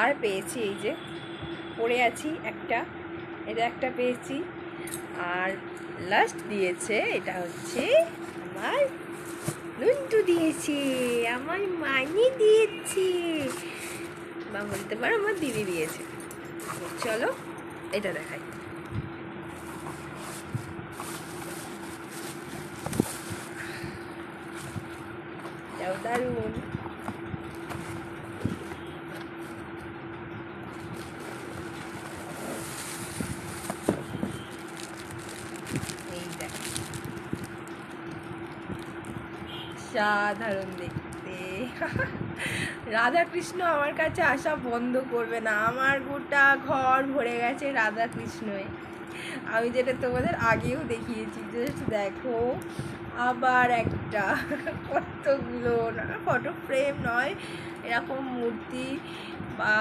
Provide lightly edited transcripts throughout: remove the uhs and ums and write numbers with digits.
আর পেয়েছি এই যে পড়ে আছি একটা, এটা একটা পেয়েছি। আর লাস্ট দিয়েছে এটা হচ্ছে আমার নুনটু দিয়েছে, আমার মানি দিয়েছে, বা বলতে পারো আমার দিদি দিয়েছে। চলো এটা দেখাই। এটাও দারুণ। এই দেখ, সাধারণ দেখতে। রাধাকৃষ্ণ আমার কাছে আসা বন্ধ করবে না, আমার গোটা ঘর ভরে গেছে রাধাকৃষ্ণয়। আমি যেটা তোমাদের আগেও দেখিয়েছি, জাস্ট দেখো আবার একটা। কতগুলো না, ফটো ফ্রেম নয়, এরকম মূর্তি বা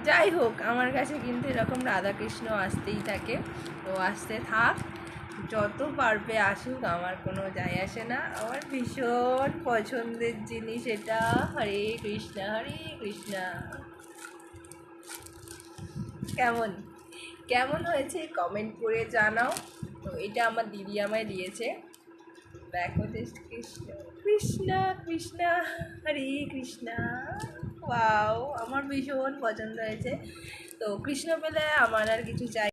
যাই হোক, আমার কাছে কিন্তু এরকম রাধাকৃষ্ণ আসতেই থাকে। তো আসতে থাক, যত পারবে আসুক, আমার কোনো যায় আসে না। আমার ভীষণ পছন্দের জিনিস এটা। হরে কৃষ্ণা হরে কৃষ্ণা। কেমন কেমন হয়েছে কমেন্ট করে জানাও। তো এটা আমার দিদি আমায় দিয়েছে। দেখো টেস্ট, কৃষ্ণ কৃষ্ণা কৃষ্ণা হরে কৃষ্ণা। ওয়াও, আমার ভীষণ পছন্দ হয়েছে। তো কৃষ্ণ পেলে আমার আর কিছু চাই।